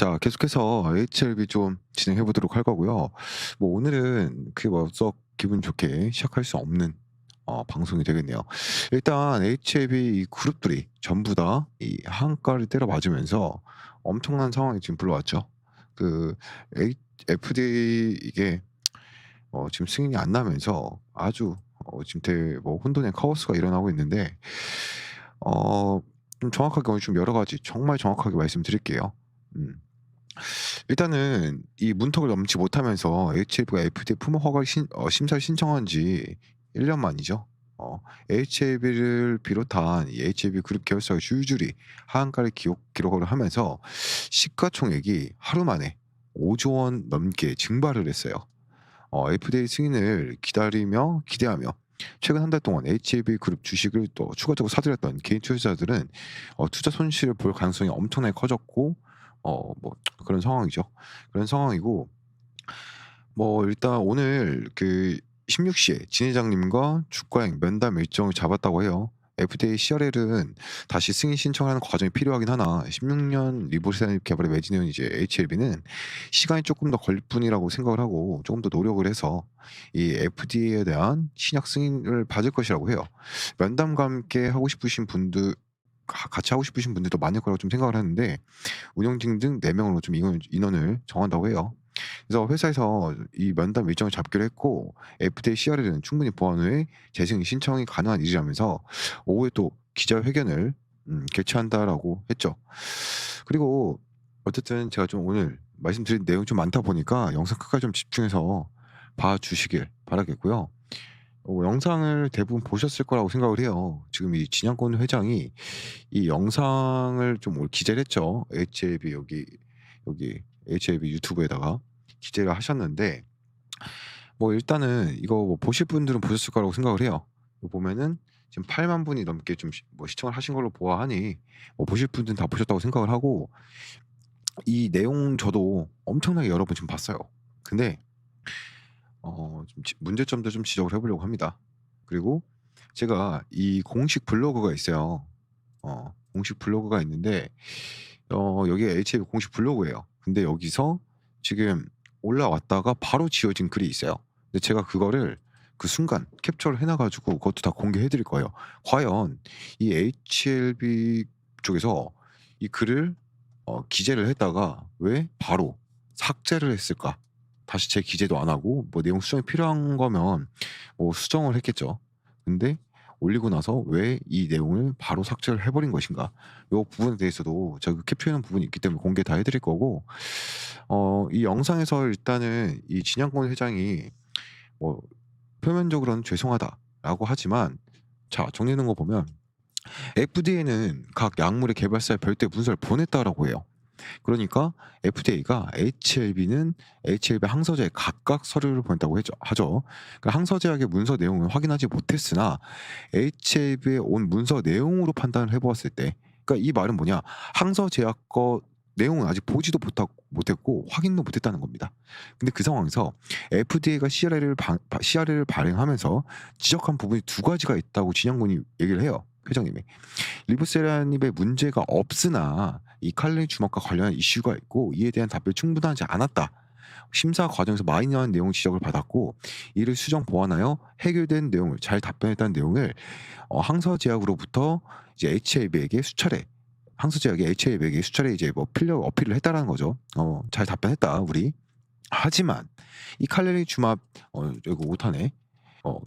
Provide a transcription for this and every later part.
자, 계속해서 HLB 좀 진행해 보도록 할 거고요. 뭐 오늘은 그게 뭐 썩 기분 좋게 시작할 수 없는 방송이 되겠네요. 일단 HLB 이 그룹들이 전부 다 이 한가를 때려 맞으면서 엄청난 상황이 지금 불러왔죠. 그 H FDA 이게 지금 승인이 안 나면서 아주 지금 되게 뭐 혼돈의 카오스가 일어나고 있는데 어 좀 정확하게 오늘 좀 여러 가지 정말 정확하게 말씀드릴게요. 음. 일단은 이 문턱을 넘지 못하면서 HLB가 FDA 품목 허가 심사를 신청한 지 1년 만이죠. HLB를 비롯한 이 HLB 그룹 계열사의 주주들이 하한가를 기록을 하면서 시가총액이 하루 만에 5조 원 넘게 증발을 했어요. FDA 승인을 기다리며 기대하며 최근 한 달 동안 HLB 그룹 주식을 또 추가적으로 사들였던 개인 투자자들은 투자 손실을 볼 가능성이 엄청나게 커졌고 뭐 그런 상황이죠. 그런 상황이고 뭐 일단 오늘 그 16시에 진 회장님과 주가행 면담 일정을 잡았다고 해요. FDA CRL은 다시 승인 신청하는 과정이 필요하긴 하나 16년 리보세라닙 개발에 매진해온 이제 HLB는 시간이 조금 더 걸릴 뿐이라고 생각을 하고 조금 더 노력을 해서 이 FDA에 대한 신약 승인을 받을 것이라고 해요. 면담과 함께 하고 싶으신 분들 같이 하고 싶으신 분들도 많을 거라고 좀 생각을 하는데 운영진 등 4 명으로 좀 인원을 정한다고 해요. 그래서 회사에서 이 면담 일정을 잡기로 했고 FDA CRL은 충분히 보완 후에 재승인 신청이 가능한 일이라면서 오후에 또 기자회견을 개최한다라고 했죠. 그리고 어쨌든 제가 좀 오늘 말씀드린 내용이 좀 많다 보니까 영상 끝까지 좀 집중해서 봐 주시길 바라겠고요. 영상을 대부분 보셨을 거라고 생각을 해요. 지금 이 진양권 회장이 이 영상을 좀 기재를 했죠. HLB 여기 HLB 유튜브에다가 기재를 하셨는데 뭐 일단은 이거 뭐 보실 분들은 보셨을 거라고 생각을 해요. 이거 보면은 지금 8만 분이 넘게 좀 시청을 하신 걸로 보아하니 보실 분들은 다 보셨다고 생각을 하고 이 내용 저도 엄청나게 여러 번 지금 봤어요. 근데 좀 문제점도 좀 지적을 해 보려고 합니다. 그리고 제가 이 공식 블로그가 있어요. 공식 블로그가 있는데 여기가 HLB 공식 블로그예요. 근데 여기서 지금 올라왔다가 바로 지워진 글이 있어요. 근데 제가 그거를 그 순간 캡처를 해놔 가지고 그것도 다 공개해 드릴 거예요. 과연 이 HLB 쪽에서 이 글을 기재를 했다가 왜 바로 삭제를 했을까? 다시 재기재도 안 하고 뭐 내용 수정이 필요한 거면 뭐 수정을 했겠죠. 근데 올리고 나서 왜 이 내용을 바로 삭제를 해 버린 것인가? 요 부분에 대해서도 제가 그 캡처해 놓은 부분이 있기 때문에 공개 다 해 드릴 거고 이 영상에서 일단은 이 진양권 회장이 뭐 표면적으로는 "죄송하다."라고 하지만 자 정리해 놓은 거 보면 FDA는 각 약물의 개발사에 별도의 문서를 보냈다라고 해요. 그러니까 FDA가 HLB는 HLB 항서제에 각각 서류를 보냈다고 하죠. 그 항서제약의 문서 내용은 확인하지 못했으나 HLB에 온 문서 내용으로 판단을 해보았을 때, 그러니까 이 말은 뭐냐? 항서제약 거 내용은 아직 보지도 못했고 확인도 못했다는 겁니다. 근데 그 상황에서 FDA가 CRL을 발행하면서 지적한 부분이 두 가지가 있다고 진영군이 얘기를 해요. 회장님이. 리보세라닙에 문제가 없으나 이 칼렌 주먹과 관련한 이슈가 있고 이에 대한 답변이 충분하지 않았다. 심사 과정에서 마이너한 내용 지적을 받았고 이를 수정 보완하여 해결된 내용을 잘 답변했다는 내용을 항서제약으로부터 이제 HLB에게 수차례 항서제약이 HLB에게 수차례 이제 뭐 필력 어필을 했다라는 거죠. 잘 답변했다 우리. 하지만 이 칼레리 주맙 이거 오타네.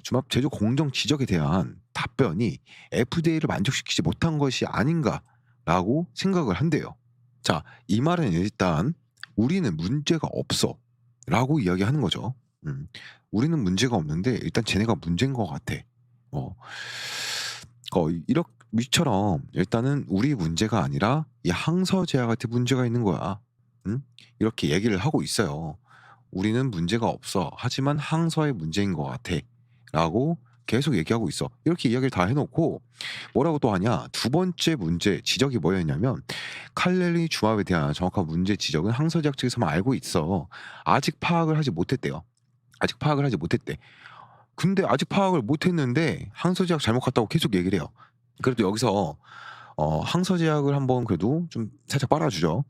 주맙 제조 공정 지적에 대한 답변이 FDA를 만족시키지 못한 것이 아닌가라고 생각을 한대요. 자, 이 말은 일단 "우리는 문제가 없어."라고 이야기하는 거죠. 음. "우리는 문제가 없는데 일단 쟤네가 문제인 것 같아." 어. 이렇 이처럼 일단은 "우리 문제가 아니라 이 항서제약한테 문제가 있는 거야." 이렇게 얘기를 하고 있어요. "우리는 문제가 없어. 하지만 항서의 문제인 것 같아."라고 계속 얘기하고 있어. 이렇게 이야기를 다 해 놓고 뭐라고 또 하냐. 두 번째 문제 지적이 뭐였냐면 칼렐리 주맙에 대한 정확한 문제 지적은 항서제약 측에서만 알고 있어. 아직 파악을 하지 못했대요. 아직 파악을 하지 못했대. 근데 아직 파악을 못 했는데 항서제약 잘못 갔다고 계속 얘기를 해요. 그래도 여기서 항서 제약을 한번 그래도 좀 살짝 빨아주죠.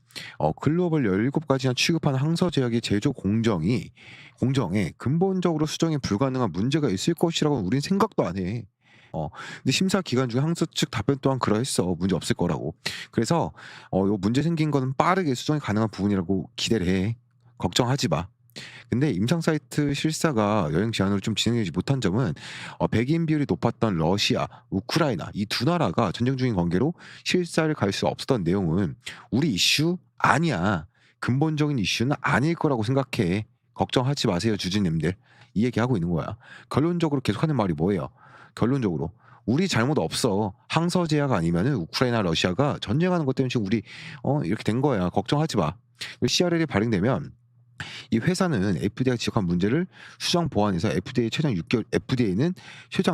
글로벌 17가지나 취급하는 항서 제약의 제조 공정에 근본적으로 수정이 불가능한 문제가 있을 것이라고는 우린 생각도 안 해. 근데 심사 기간 중에 항서 측 답변 또한 그러했어. 문제 없을 거라고. 그래서 요 문제 생긴 거는 빠르게 수정이 가능한 부분이라고 기대를 해. 걱정하지 마. 근데 임상 사이트 실사가 여행 제한으로 좀 진행되지 못한 점은 백인 비율이 높았던 러시아, 우크라이나 이 두 나라가 전쟁 중인 관계로 실사를 갈 수 없었던 내용은 우리 이슈 아니야. 근본적인 이슈는 아닐 거라고 생각해. 걱정하지 마세요, 주주님들. 이 얘기하고 있는 거야. 결론적으로 계속하는 말이 뭐예요? 결론적으로 우리 잘못 없어. 항서 제약 아니면은 우크라이나, 러시아가 전쟁하는 것 때문에 지금 우리 이렇게 된 거야. 걱정하지 마. CRL이 발행되면 이 회사는 FDA가 지적한 문제를 수정 보완해서 FDA는 최장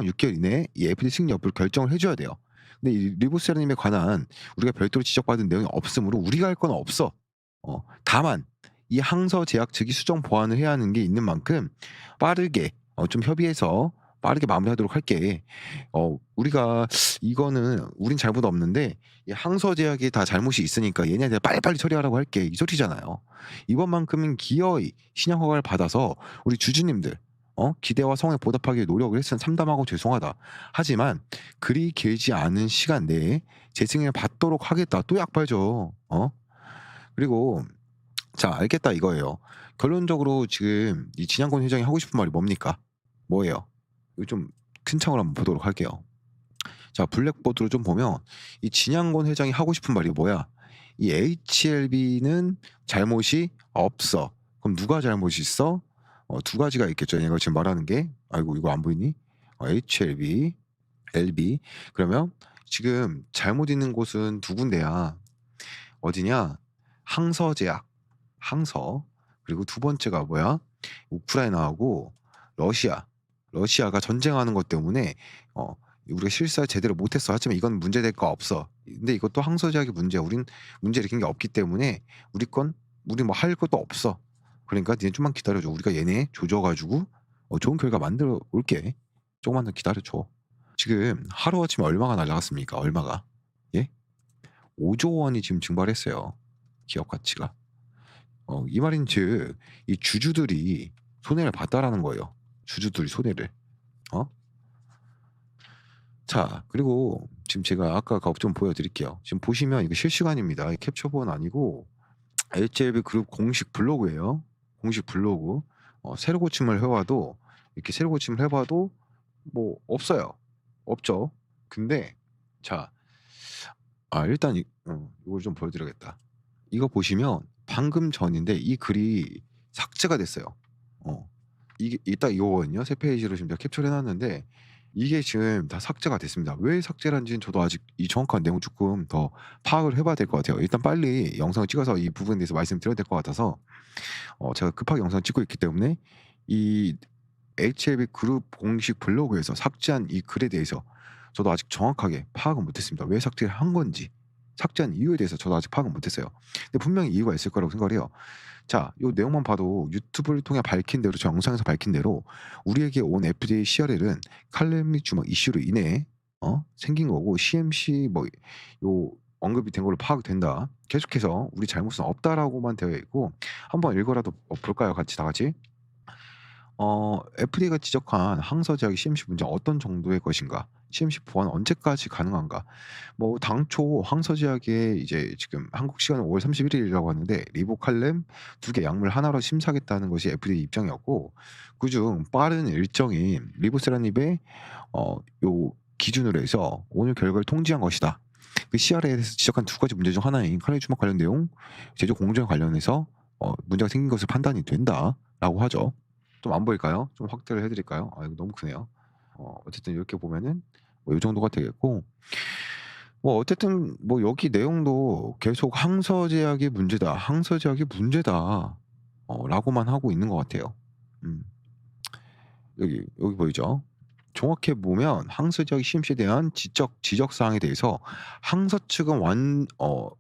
6개월 이내에 이 FDA 승인 여부를 결정을 해줘야 돼요. 근데 이 리보세라님에 관한 우리가 별도로 지적받은 내용이 없으므로 우리가 할 건 없어. 다만 이 항서 제약 측이 수정 보완을 해야 하는 게 있는 만큼 빠르게 좀 협의해서 빠르게 마무리하도록 할게. 우리가 이거는 우린 잘못 없는데 이 항서 제약에 다 잘못이 있으니까 얘네한테 빨리빨리 처리하라고 할게. 이 소리잖아요. 이번만큼은 기어이 신형 허가를 받아서 우리 주주님들 기대와 성에 보답하기 위해 노력을 했으면 참담하고 죄송하다. 하지만 그리 길지 않은 시간 내에 재승인을 받도록 하겠다. 또 약발죠. 그리고 자, 알겠다 이거예요. 결론적으로 지금 이 진양권 회장이 하고 싶은 말이 뭡니까? 뭐예요? 이거 좀 큰 창으로 한번 보도록 할게요. 자, 블랙보드로 좀 보면 이 진양권 회장이 하고 싶은 말이 뭐야? 이 HLB는 잘못이 없어. 그럼 누가 잘못이 있어? 두 가지가 있겠죠. 얘가 지금 말하는 게. 아이고, 이거 안 보이니? HLB, LB. 그러면 지금 잘못 있는 곳은 두 군데야. 어디냐? 항서제약, 항서. 그리고 두 번째가 뭐야? 우크라이나하고 러시아가 전쟁하는 것 때문에 우리가 실사 제대로 못했어. 하지만 이건 문제될 거 없어. 근데 이것도 항서제약의 문제야. 우린 문제 일으킨 게 없기 때문에 우리 뭐 할 것도 없어. 그러니까 니네 좀만 기다려줘. 우리가 얘네 조져가지고 좋은 결과 만들어 올게. 조금만 더 기다려줘. 지금 하루아침에 얼마가 날라갔습니까? 얼마가? 예? 5조 원이 지금 증발했어요. 기업 가치가. 이 말인즉 이 주주들이 손해를 봤다라는 거예요. 주주들이 손해를. 자, 그리고 지금 제가 아까 좀 보여드릴게요. 지금 보시면 이거 실시간입니다. 캡처본 아니고 HLB 그룹 공식 블로그예요. 공식 블로그. 새로 고침을 해봐도 이렇게 새로 고침을 해봐도 뭐 없어요. 없죠. 근데 자, 일단 이걸 좀 보여드려야겠다. 이거 보시면 방금 전인데 이 글이 삭제가 됐어요. 이게 딱 이거거든요. 세 페이지로 지금 제가 캡처를 해놨는데 이게 지금 다 삭제가 됐습니다. 왜 삭제한지는 저도 아직 이 정확한 내용 조금 더 파악을 해봐야 될 것 같아요. 일단 빨리 영상을 찍어서 이 부분에 대해서 말씀드려야 될 것 같아서 제가 급하게 영상을 찍고 있기 때문에 이 HLB 그룹 공식 블로그에서 삭제한 이 글에 대해서 저도 아직 정확하게 파악은 못했습니다. 왜 삭제를 한 건지 삭제한 이유에 대해서 저도 아직 파악은 못했어요. 근데 분명히 이유가 있을 거라고 생각을 해요. 자, 요 내용만 봐도 유튜브를 통해 밝힌 대로 저 영상에서 밝힌 대로 우리에게 온 FDA CRL은 칼렘닉 주막 이슈로 인해 생긴 거고 CMC 뭐 요 언급이 된 걸로 파악된다. 계속해서 우리 잘못은 없다라고만 되어 있고 한번 읽어라도 볼까요? 같이 다 같이. FDA가 지적한 항서 제약의 CMC 문제 어떤 정도의 것인가? CMC 보완 언제까지 가능한가? 뭐 당초 항서 제약에 이제 지금 한국 시간은 5월 31일이라고 하는데 리보칼렘 2개 약물 하나로 심사하겠다는 것이 FDA 입장이었고 그중 빠른 일정인 리보세라닙의 요 기준으로 해서 오늘 결과를 통지한 것이다. 그 CRL에서 지적한 두 가지 문제 중 하나인 칼륨 주막 관련 내용 제조 공정에 관련해서 문제가 생긴 것을 판단이 된다라고 하죠. 좀 안 보일까요? 좀 확대를 해드릴까요? 이거 너무 크네요. 어쨌든 이렇게 보면은 뭐 이 정도가 되겠고 뭐 어쨌든 뭐 여기 내용도 계속 항서 제약이 문제다. 항서 제약이 문제다. 라고만 하고 있는 것 같아요. 여기 보이죠? 정확히 보면 항서 제약 CMC에 대한 지적 사항에 대해서 항서 측은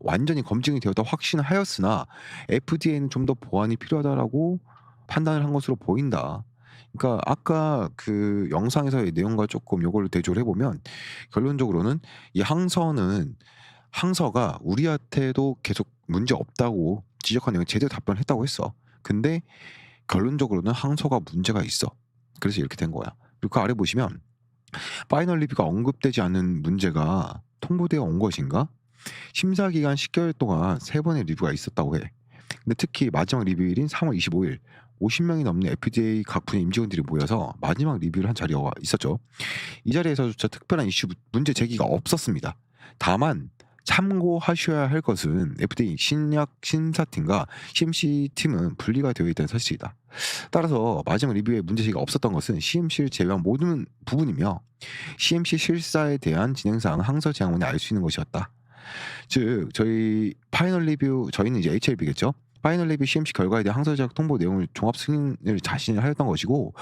완전히 검증이 되었다 확신하였으나 FDA는 좀 더 보완이 필요하다라고 판단을 한 것으로 보인다. 그러니까 아까 그 영상에서의 내용과 조금 요거를 대조를 해보면 결론적으로는 이 항서는 항서가 우리한테도 계속 문제 없다고 지적한 내용 제대로 답변했다고 했어. 근데 결론적으로는 항서가 문제가 있어. 그래서 이렇게 된 거야. 그리고 그 아래 보시면 파이널 리뷰가 언급되지 않은 문제가 통보되어 온 것인가? 심사 기간 10개월 동안 3번의 리뷰가 있었다고 해. 근데 특히 마지막 리뷰일인 3월 25일 50명이 넘는 FDA 각 분야 임직원들이 모여서 마지막 리뷰를 한 자리가 있었죠. 이 자리에서조차 특별한 이슈 문제 제기가 없었습니다. 다만 참고하셔야 할 것은 FDA 신약 심사팀과 CMC 팀은 분리가 되어 있다는 사실이다. 따라서 마지막 리뷰에 문제 제기가 없었던 것은 CMC를 제외한 모든 부분이며 CMC 실사에 대한 진행사항은 항서 제안원이 알 수 있는 것이었다. 즉 저희 파이널 리뷰 저희는 이제 HLB겠죠. 파이널 리뷰 CMC 결과에 대한 항서 제약 통보 내용을 종합 승인을 자신이 하였던 것이고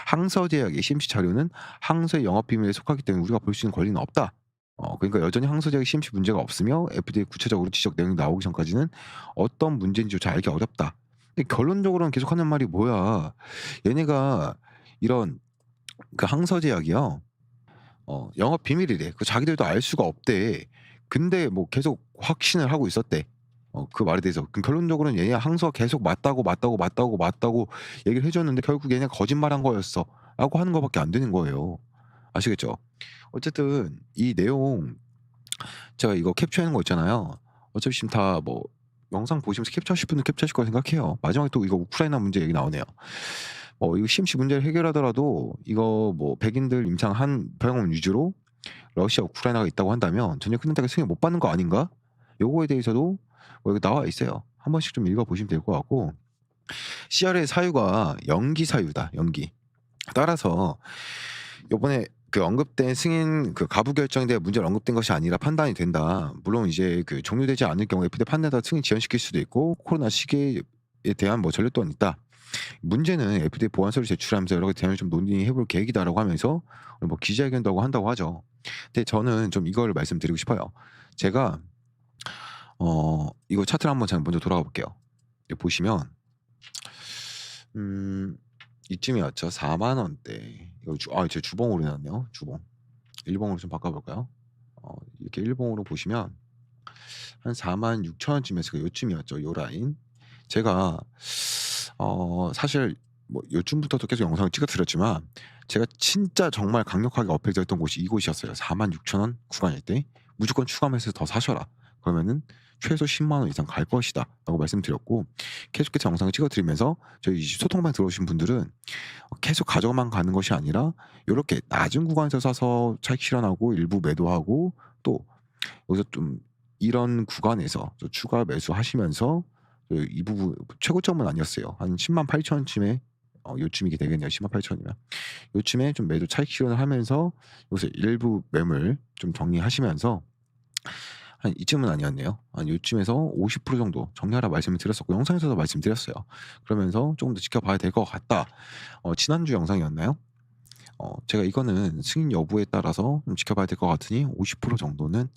항서 제약의 CMC 자료는 항서의 영업 비밀에 속하기 때문에 우리가 볼 수 있는 권리는 없다. 그러니까 여전히 항서 제약의 CMC 문제가 없으며 FDA 구체적으로 지적 내용이 나오기 전까지는 어떤 문제인지조차 알기 어렵다. 근데 결론적으로는 계속하는 말이 뭐야? 얘네가 이런 그 항서 제약이요. 영업 비밀이래. 그 자기들도 알 수가 없대. 근데 뭐 계속 확신을 하고 있었대. 그 말에 대해서. 그럼 결론적으로는 얘네 항서 계속 맞다고 얘기를 해 줬는데 결국 얘네가 거짓말한 거였어.라고 하는 거밖에 안 되는 거예요. 아시겠죠? 어쨌든 이 내용 제가 이거 캡처해 놓은 거 있잖아요. 어차피 지금 다 뭐 영상 보시면서 캡처하실 분은 캡처하실 거라 생각해요. 마지막에 또 이거 우크라이나 문제 얘기 나오네요. 이거 CMC 문제를 해결하더라도 이거 뭐 백인들 임상한 병원 위주로 러시아, 우크라이나가 있다고 한다면 전혀 끝난다고 승인 못 받는 거 아닌가? 요거에 대해서도 여기 나와 있어요. 한 번씩 좀 읽어 보시면 될 것 같고 CR의 사유가 연기 사유다. 연기. 따라서 요번에 그 언급된 승인 그 가부 결정에 대한 문제를 언급된 것이 아니라 판단이 된다. 물론 이제 그 종료되지 않을 경우 FDA 판단에다 승인 지연시킬 수도 있고 코로나 시기에 대한 뭐 전력 또한 있다. 문제는 FDA 보완서를 제출하면서 여러 가지 대안을 좀 논의해 볼 계획이다라고 하면서 뭐 기자회견도 하고 한다고 하죠. 근데 저는 좀 이걸 말씀드리고 싶어요. 제가 이거 차트를 한번 제가 먼저 돌아가 볼게요. 여기 보시면 이쯤이었죠. 4만 원대. 이거 제 주봉으로 해놨네요. 주봉. 일봉으로 좀 바꿔볼까요? 이렇게 일봉으로 보시면 한 46,000원쯤에서 요쯤이었죠. 요 라인. 제가 사실 뭐 요즘부터도 계속 영상을 찍어 드렸지만 제가 진짜 정말 강력하게 어필드렸던 곳이 이곳이었어요. 46,000원 구간일 때 무조건 추가하면서 더 사셔라. 그러면은 최소 10만 원 이상 갈 것이다라고 말씀드렸고 계속해서 영상을 찍어 드리면서 저희 소통방에 들어오신 분들은 계속 가져만 가는 것이 아니라 요렇게 낮은 구간에서 사서 차익 실현하고 일부 매도하고 또 여기서 좀 이런 구간에서 또 추가 매수하시면서 이 부분 최고점은 아니었어요. 한 108,000원쯤에 요쯤이게 되겠네요. 108,000원이면 요쯤에 좀 매도 차익 실현을 하면서 여기서 일부 매물 좀 정리하시면서 한 이쯤은 아니었네요. 한 요쯤에서 50% 정도 정리하라 말씀을 드렸었고 영상에서도 말씀드렸어요. 그러면서 조금 더 지켜봐야 될 것 같다. 지난주 영상이었나요? 제가 이거는 승인 여부에 따라서 좀 지켜봐야 될 것 같으니 50% 정도는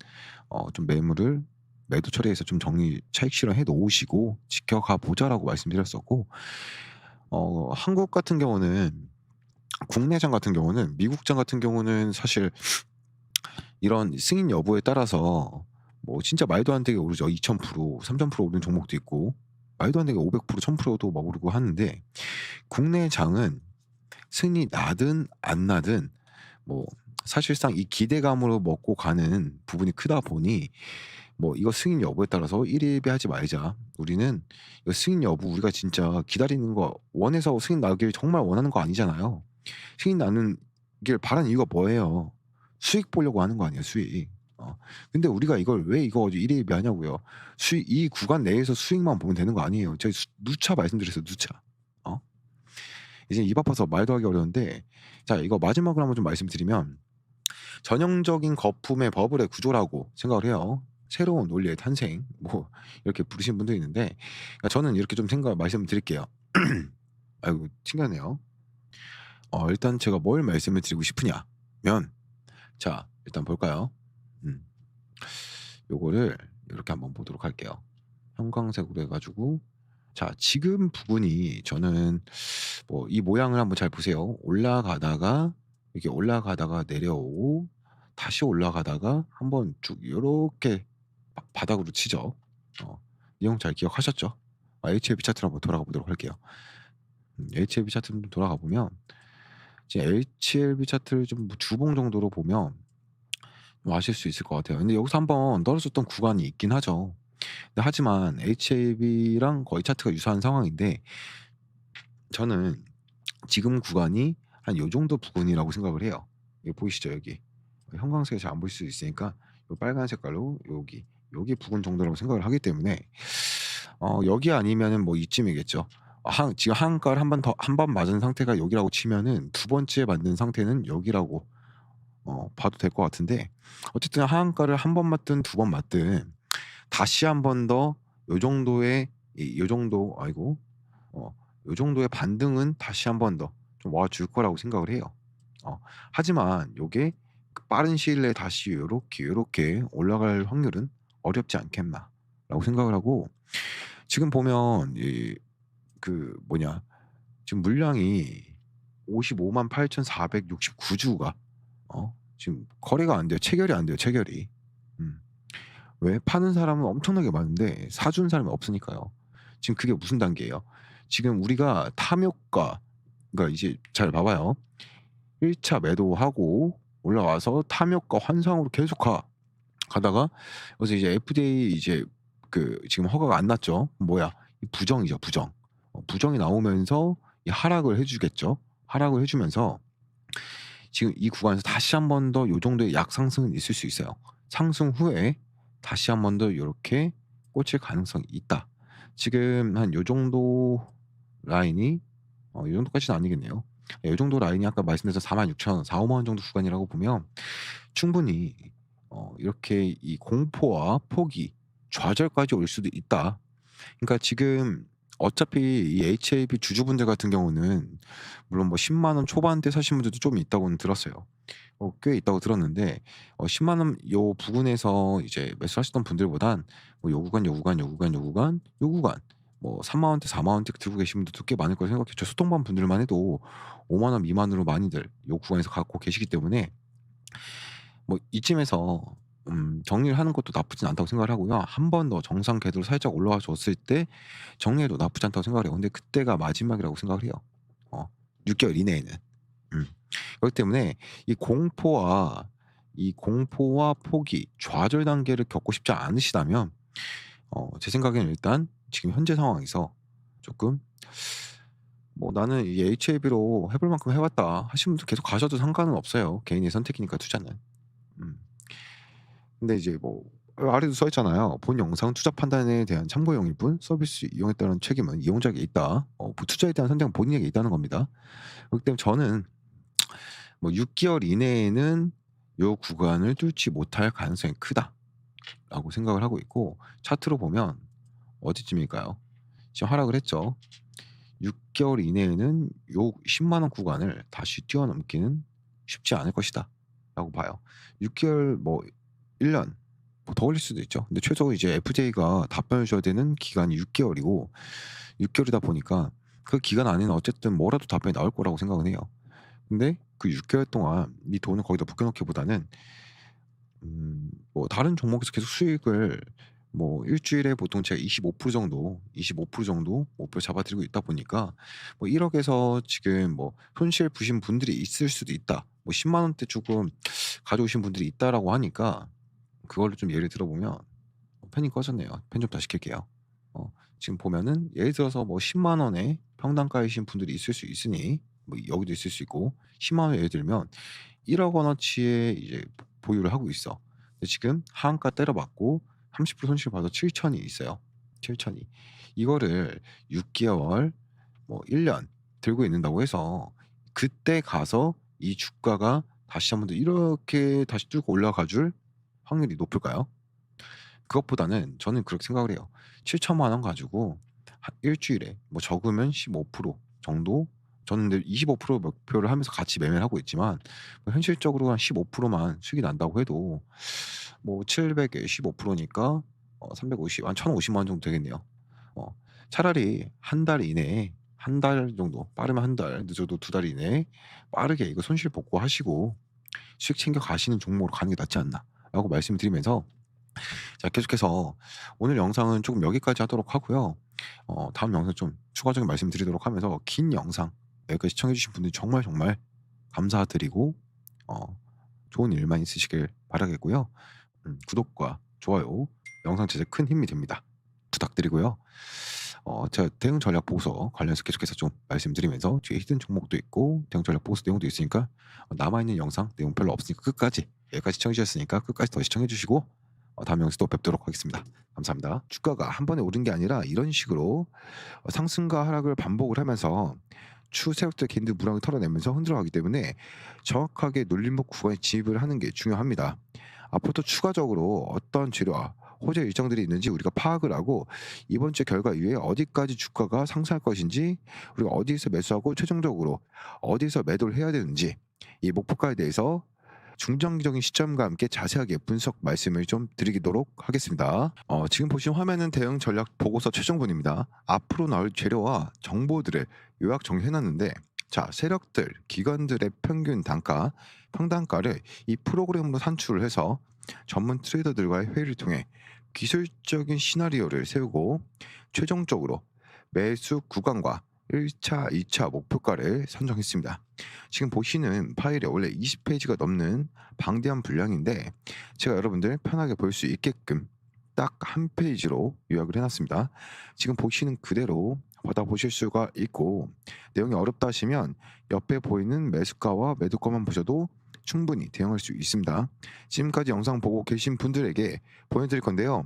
좀 매물을 매도 처리해서 좀 정리 차익 실현해 놓으시고 지켜가 보자라고 말씀드렸었고 한국 같은 경우는 국내장 같은 경우는 미국장 같은 경우는 사실 이런 승인 여부에 따라서 뭐 진짜 말도 안 되게 오르죠. 2000%, 3000% 오르는 종목도 있고 말도 안 되게 500%, 1000%도 막 오르고 하는데 국내 장은 승인이 나든 안 나든 뭐 사실상 이 기대감으로 먹고 가는 부분이 크다 보니 뭐 이거 승인 여부에 따라서 일희일비하지 말자. 우리는 이거 승인 여부 우리가 진짜 기다리는 거 원해서 승인 나길 정말 원하는 거 아니잖아요. 승인 나는 길 바라는 이유가 뭐예요? 수익 보려고 하는 거 아니에요, 수익. 근데 우리가 이걸 왜 이거 일희일비하냐고요. 수익 이 구간 내에서 수익만 보면 되는 거 아니에요. 저희 누차 말씀드렸어요, 누차. 어? 이제 입 아파서 말도 하기 어려운데 자 이거 마지막으로 한번 좀 말씀드리면 전형적인 거품의 버블의 구조라고 생각을 해요. 새로운 논리의 탄생 뭐 이렇게 부르시는 분도 있는데 그러니까 저는 이렇게 좀 생각 말씀드릴게요. 아이고 튕겼네요. 일단 제가 뭘 말씀을 드리고 싶으냐면 자 일단 볼까요? 요거를 이렇게 한번 보도록 할게요. 형광색으로 해가지고 자 지금 부분이 저는 뭐 이 모양을 한번 잘 보세요. 올라가다가 이렇게 올라가다가 내려오고 다시 올라가다가 한번 쭉 요렇게 바닥으로 치죠. 내용 잘 기억하셨죠? HLB 차트로 한번 돌아가 보도록 할게요. HLB 차트를 좀 돌아가 보면 이제 HLB 차트를 좀 주봉 정도로 보면 좀 아실 수 있을 것 같아요. 근데 여기서 한번 떨어졌던 구간이 있긴 하죠. 근데 하지만 HLB랑 거의 차트가 유사한 상황인데 저는 지금 구간이 한 요 정도 부근이라고 생각을 해요. 여기 보이시죠 여기. 형광색이 잘 안 보일 수 있으니까 요 빨간 색깔로 여기 부근 정도라고 생각을 하기 때문에 여기 아니면은 뭐 이쯤이겠죠. 지금 하한가를 한 번 맞은 상태가 여기라고 치면은 두 번째 맞는 상태는 여기라고 봐도 될 것 같은데 어쨌든 하한가를 한 번 맞든 두 번 맞든 다시 한 번 더 요 정도의 요 정도 아이고 요 정도의 반등은 다시 한 번 더 좀 와 줄 거라고 생각을 해요. 하지만 요게 빠른 시일 내에 다시 요렇게 올라갈 확률은 어렵지 않겠나라고 생각을 하고 지금 보면 그 뭐냐 지금 물량이 558,469 주가 지금 거래가 안 돼요. 체결이 안 돼요, 체결이. 음. 왜? 파는 사람은 엄청나게 많은데 사주는 사람이 없으니까요. 지금 그게 무슨 단계예요? 지금 우리가 탐욕가 그러니까 이제 잘 봐봐요. 1차 매도하고 올라와서 탐욕과 환상으로 계속 가다가 여기서 이제 FDA 이제 지금 허가가 안 났죠. 뭐야? 이 부정이죠, 부정. 부정이 나오면서 이 하락을 해 주겠죠. 하락을 해 주면서 지금 이 구간에서 다시 한 번 더 요 정도의 약상승은 있을 수 있어요. 상승 후에 다시 한 번 더 요렇게 꽂힐 가능성이 있다. 지금 한 요 정도 라인이 요 정도까지는 아니겠네요. 요 정도 라인이 아까 말씀드린 46,000원, 4-5만 원 정도 구간이라고 보면 충분히 이렇게 이 공포와 포기, 좌절까지 올 수도 있다. 그러니까 지금 어차피 이 HAB 주주분들 같은 경우는 물론 뭐 10만 원 초반대 사신 분들도 좀 있다고는 들었어요. 꽤 있다고 들었는데 10만 원 요 부근에서 이제 매수하셨던 분들보단 뭐 요 구간, 요 구간, 요 구간, 요 구간, 요 구간 뭐 3만 원대, 4만 원대 들고 계신 분들도 꽤 많을 거라 생각해요. 저 소통반 분들만 해도 5만 원 미만으로 많이들 요 구간에서 갖고 계시기 때문에 뭐 이쯤에서 정리를 하는 것도 나쁘진 않다고 생각을 하고요. 한 번 더 정상 궤도로 살짝 올라와 줬을 때 정리해도 나쁘지 않다고 생각을 해요. 근데 그때가 마지막이라고 생각을 해요. 6 개월 이내에는. 음. 그렇기 때문에 이 공포와 포기, 좌절 단계를 겪고 싶지 않으시다면 제 생각에는 일단 지금 현재 상황에서 조금 뭐 '나는 이 HLB로 해볼 만큼 해 봤다.' 하시는 분들 계속 가셔도 상관은 없어요. 개인의 선택이니까 투자는. 음. 근데 이제 뭐 아래도 써 있잖아요. "본 영상 투자 판단에 대한 참고용일 뿐 서비스 이용에 따른 책임은 이용자에게 있다." 뭐 투자에 대한 선택은 본인에게 있다는 겁니다. 그렇기 때문에 저는 뭐 '6 개월 이내에는 요 구간을 뚫지 못할 가능성이 크다.'라고 생각을 하고 있고 차트로 보면 어디쯤일까요? 지금 하락을 했죠. 6 개월 이내에는 요 10만 원 구간을 다시 뛰어넘기는 쉽지 않을 것이다라고 봐요. 6 개월 뭐 1년 뭐 더 걸릴 수도 있죠. 근데 최소 이제 FJ가 답변을 줘야 되는 기간이 6 개월이고 6 개월이다 보니까 그 기간 안에는 어쨌든 뭐라도 답변이 나올 거라고 생각은 해요. 근데 그 6 개월 동안 이 돈을 거기다 묶여 놓기보다는 뭐 다른 종목에서 계속 수익을 뭐 일 주일에 보통 제가 25% 정도 목표 잡아 들고 있다 보니까 뭐 1 억에서 지금 뭐 손실 보신 분들이 있을 수도 있다. 뭐 1 0 원대 조금 가져오신 분들이 있다라고 하니까 그걸로 좀 예를 들어 보면 펜이 꺼졌네요. 펜 좀 다시 켤게요. 지금 보면은 예를 들어서 뭐 1 0 원에 평단가이신 분들이 있을 수 있으니 뭐 여기도 있을 수 있고 1 0원 예를 들면 1억 원어치의 이제 보유를 하고 있어. 근데 지금 하한가 때려 맞고 30% 손실 봐서 7천이 있어요. 7천이. 이거를 6 개월 뭐 1년 들고 있는다고 해서 그때 가서 이 주가가 다시 한번 더 이렇게 다시 뚫고 올라가 줄 확률이 높을까요? 그것보다는 저는 그렇게 생각을 해요. 7천만 원 가지고 일 주일에 뭐 적으면 15% 정도 저는 근데 25% 목표를 하면서 같이 매매를 하고 있지만 뭐 현실적으로 한 15%만 수익이 난다고 해도 뭐 700에 15% 니까 350 한 1,050만 원 정도 되겠네요. 어 차라리 한 달 이내에 한 달 정도 빠르면 한 달 늦어도 2달 이내에 빠르게 이거 손실 복구하시고 수익 챙겨 가시는 종목으로 가는 게 낫지 않나라고 말씀을 드리면서 자, 계속해서 오늘 영상은 조금 여기까지 하도록 하고요. 다음 영상 좀 추가적인 말씀드리도록 하면서 긴 영상 여기까지 시청해 주신 분들 정말 정말 감사드리고 어 좋은 일만 있으시길 바라겠고요. 구독과 좋아요, 영상 제작에 큰 힘이 됩니다. 부탁드리고요. 제가 대응 전략 보고서 관련해서 계속해서 좀 말씀드리면서 뒤에 히든 종목도 있고 대응 전략 보고서 내용도 있으니까 남아있는 영상 내용 별로 없으니까 끝까지 여기까지 시청해 주셨으니까 끝까지 더 시청해 주시고 다음 영상에 또 뵙도록 하겠습니다. 감사합니다. 주가가 한 번에 오른 게 아니라 이런 식으로 상승과 하락을 반복을 하면서 추세력들 개인들 무랑을 털어내면서 흔들어가기 때문에 정확하게 눌림목 구간에 진입을 하는 게 중요합니다. 앞으로 또 추가적으로 어떤 재료와 호재 일정들이 있는지 우리가 파악을 하고 이번 주 결과 이후에 어디까지 주가가 상승할 것인지, 우리가 어디에서 매수하고 최종적으로 어디에서 매도를 해야 되는지, 이 목표가에 대해서 중장기적인 시점과 함께 자세하게 분석 말씀을 좀 드리도록 하겠습니다. 지금 보시는 화면은 대응 전략 보고서 최종본입니다. 앞으로 나올 재료와 정보들을 요약 정리해놨는데, 자, 세력들, 기관들의 평균 단가, 평단가를 이 프로그램으로 산출을 해서 전문 트레이더들과의 회의를 통해 기술적인 시나리오를 세우고 최종적으로 매수 구간과 1차, 2차 목표가를 선정했습니다. 지금 보시는 파일이 원래 20페이지가 넘는 방대한 분량인데 제가 여러분들 편하게 볼 수 있게끔 딱 한 페이지로 요약을 해놨습니다. 지금 보시는 그대로 받아보실 수가 있고, 내용이 어렵다 하시면 옆에 보이는 매수가와 매도가만 보셔도 충분히 대응할 수 있습니다. 지금까지 영상 보고 계신 분들에게 보여드릴 건데요.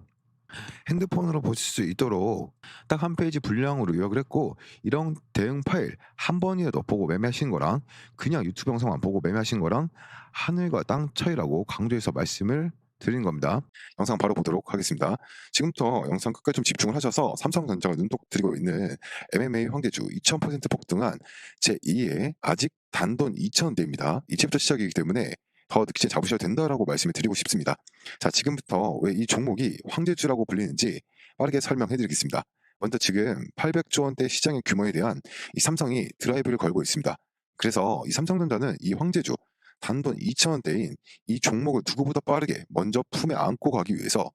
핸드폰으로 보실 수 있도록 딱 한 페이지 분량으로 요약을 했고, 이런 대응 파일 한 번이라도 보고 매매하신 거랑 그냥 유튜브 영상만 보고 매매하신 거랑 하늘과 땅 차이라고 강조해서 말씀을 드리는 겁니다. 영상 바로 보도록 하겠습니다. 지금부터 영상 끝까지 좀 집중을 하셔서 삼성전자가 눈독 들이고 있는 MMA 황대주 2000% 폭등한 제2의 아직 단돈 2,000원대입니다. 이제부터 시작이기 때문에 더 늦게 잡으셔도 된다라고 말씀을 드리고 싶습니다. 자, 지금부터 왜 이 종목이 황제주라고 불리는지 빠르게 설명해 드리겠습니다. 먼저 지금 800조 원대 시장의 규모에 대한 이 삼성이 드라이브를 걸고 있습니다. 그래서 이 삼성전자는 이 황제주 단돈 2,000원대인 이 종목을 누구보다 빠르게 먼저 품에 안고 가기 위해서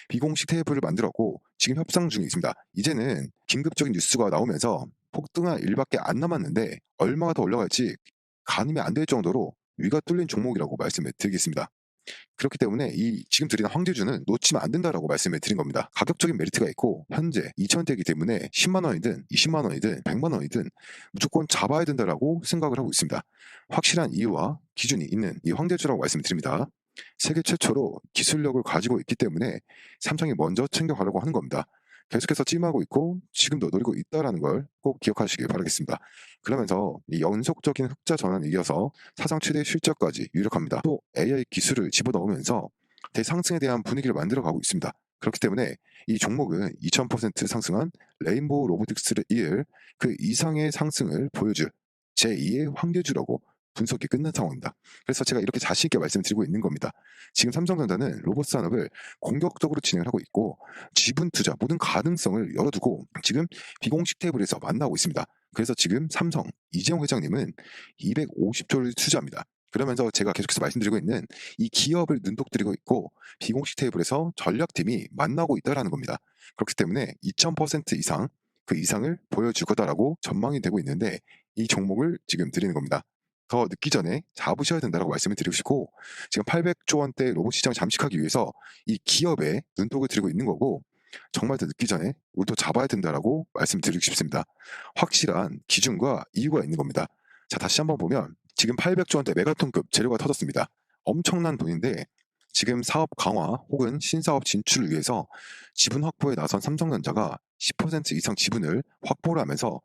비공식 테이블을 만들었고 지금 협상 중에 있습니다. 이제는 긴급적인 뉴스가 나오면서 폭등할 일밖에 안 남았는데 얼마가 더 올라갈지 가늠이 안 될 정도로 위가 뚫린 종목이라고 말씀을 드리겠습니다. 그렇기 때문에 이 지금 드리는 황제주는 놓치면 안 된다라고 말씀을 드린 겁니다. 가격적인 메리트가 있고 현재 2,000원대이기 때문에 10만 원이든 20만 원이든 100만 원이든 무조건 잡아야 된다라고 생각을 하고 있습니다. 확실한 이유와 기준이 있는 이 황제주라고 말씀을 드립니다. 세계 최초로 기술력을 가지고 있기 때문에 삼성이 먼저 챙겨가려고 하는 겁니다. 계속해서 찜하고 있고 지금도 노리고 있다라는 걸 꼭 기억하시길 바라겠습니다. 그러면서 이 연속적인 흑자 전환에 이어서 사상 최대 실적까지 유력합니다. 또 AI 기술을 집어넣으면서 대상승에 대한 분위기를 만들어가고 있습니다. 그렇기 때문에 이 종목은 2000% 상승한 레인보우 로보틱스를 이을 그 이상의 상승을 보여줄 제2의 황제주라고 분석이 끝난 상황입니다. 그래서 제가 이렇게 자신 있게 말씀드리고 있는 겁니다. 지금 삼성전자는 로봇 산업을 공격적으로 진행을 하고 있고 지분 투자 모든 가능성을 열어두고 지금 비공식 테이블에서 만나고 있습니다. 그래서 지금 삼성 이재용 회장님은 250조를 투자합니다. 그러면서 제가 계속해서 말씀드리고 있는 이 기업을 눈독 들이고 있고 비공식 테이블에서 전략팀이 만나고 있다라는 겁니다. 그렇기 때문에 2000% 이상 그 이상을 보여줄 거다라고 전망이 되고 있는데 이 종목을 지금 드리는 겁니다. 더 늦기 전에 잡으셔야 된다라고 말씀을 드리고 싶고 지금 800조 원대 로봇 시장을 잠식하기 위해서 이 기업에 눈독을 들이고 있는 거고 정말 더 늦기 전에 우리도 잡아야 된다라고 말씀드리고 싶습니다. 확실한 기준과 이유가 있는 겁니다. 자, 다시 한번 보면 지금 800조 원대 메가톤급 재료가 터졌습니다. 엄청난 돈인데 지금 사업 강화 혹은 신사업 진출을 위해서 지분 확보에 나선 삼성전자가 10% 이상 지분을 확보를 하면서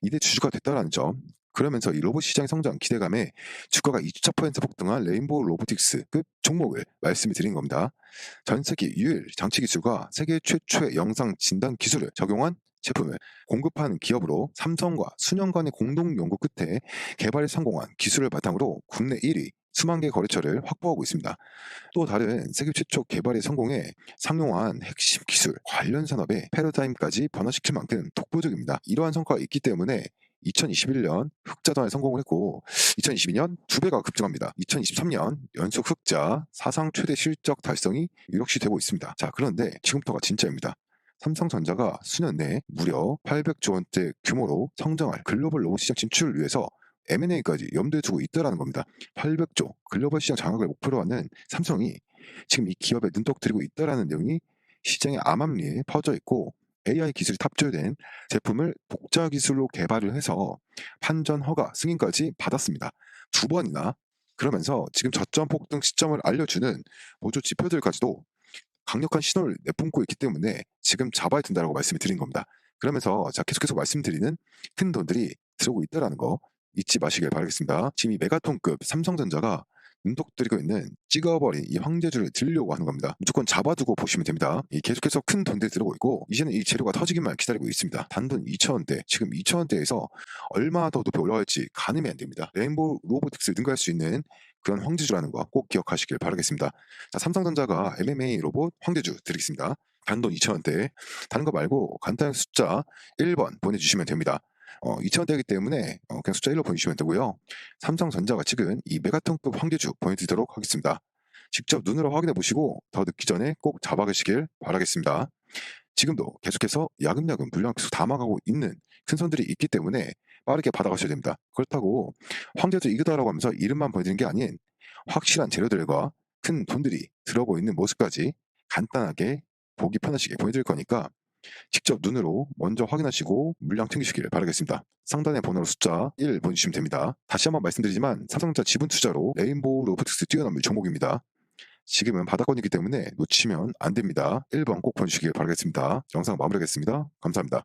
이대 주주가 됐다는 점, 그러면서 이 로봇 시장 성장 기대감에 주가가 24% 폭등한 레인보우 로보틱스급 종목을 말씀을 드린 겁니다. 전 세계 유일 장치 기술과 세계 최초의 영상 진단 기술을 적용한 제품을 공급하는 기업으로 삼성과 수년간의 공동 연구 끝에 개발에 성공한 기술을 바탕으로 국내 1위 수만 개 거래처를 확보하고 있습니다. 또 다른 세계 최초 개발에 성공해 상용화한 핵심 기술 관련 산업의 패러다임까지 변화시킬 만큼 독보적입니다. 이러한 성과가 있기 때문에 2021년 흑자 전환에 성공을 했고 2022년 2배가 급증합니다. 2023년 연속 흑자 사상 최대 실적 달성이 이력시 되고 있습니다. 자, 그런데 지금부터가 진짜입니다. 삼성전자가 수년 내에 무려 800조 원대 규모로 성장할 글로벌 로봇 시장 진출을 위해서 M&A까지 염두에 두고 있다는 겁니다. 800조 글로벌 시장 장악을 목표로 하는 삼성이 지금 이 기업에 눈독 들이고 있다는 내용이 시장의 암암리에 퍼져 있고 AI 기술이 탑재된 제품을 독자 기술로 개발을 해서 판전 허가 승인까지 받았습니다. 2번이나. 그러면서 지금 저점 폭등 시점을 알려주는 보조 지표들까지도 강력한 신호를 내뿜고 있기 때문에 지금 잡아야 된다고 말씀을 드린 겁니다. 그러면서 계속해서 말씀드리는 큰 돈들이 들어오고 있다는 거 잊지 마시길 바라겠습니다. 지금 이 메가톤급 삼성전자가 눈독 들이고 있는 찍어버린 이 황제줄을 들려고 하는 겁니다. 무조건 잡아두고 보시면 됩니다. 계속해서 큰 돈들이 들어오고 있고 이제는 이 재료가 터지기만 기다리고 있습니다. 단돈 2,000원대, 지금 2,000원대에서 얼마나 더 높이 올라갈지 가늠이 안 됩니다. 레인보우 로보틱스를 능가할 수 있는 그런 황제주라는 거 꼭 기억하시길 바라겠습니다. 자, 삼성전자가 MMA 로봇 황제주 드리겠습니다. 단돈 2,000원대. 다른 거 말고 간단한 숫자 1번 보내주시면 됩니다. 2,000원대이기 때문에 그냥 숫자 1로 보내주시면 되고요. 삼성전자가 찍은 이 메가톤급 황제주 보내드리도록 하겠습니다. 직접 눈으로 확인해 보시고 더 늦기 전에 꼭 잡아가시길 바라겠습니다. 지금도 계속해서 야금야금 물량 계속 담아가고 있는 큰 손들이 있기 때문에 빠르게 받아가셔야 됩니다. 그렇다고 황제주 이거다라고 하면서 이름만 보여드리는 게 아닌 확실한 재료들과 큰 돈들이 들어오고 있는 모습까지 간단하게 보기 편하시게 보여드릴 거니까 직접 눈으로 먼저 확인하시고 물량 챙기시길 바라겠습니다. 상단의 번호로 숫자 1 보내주시면 됩니다. 다시 한번 말씀드리지만 삼성전자 지분 투자로 레인보우 로보틱스 뛰어넘을 종목입니다. 지금은 바닥권이기 때문에 놓치면 안 됩니다. 1번 꼭 보내주시길 바라겠습니다. 영상 마무리하겠습니다. 감사합니다.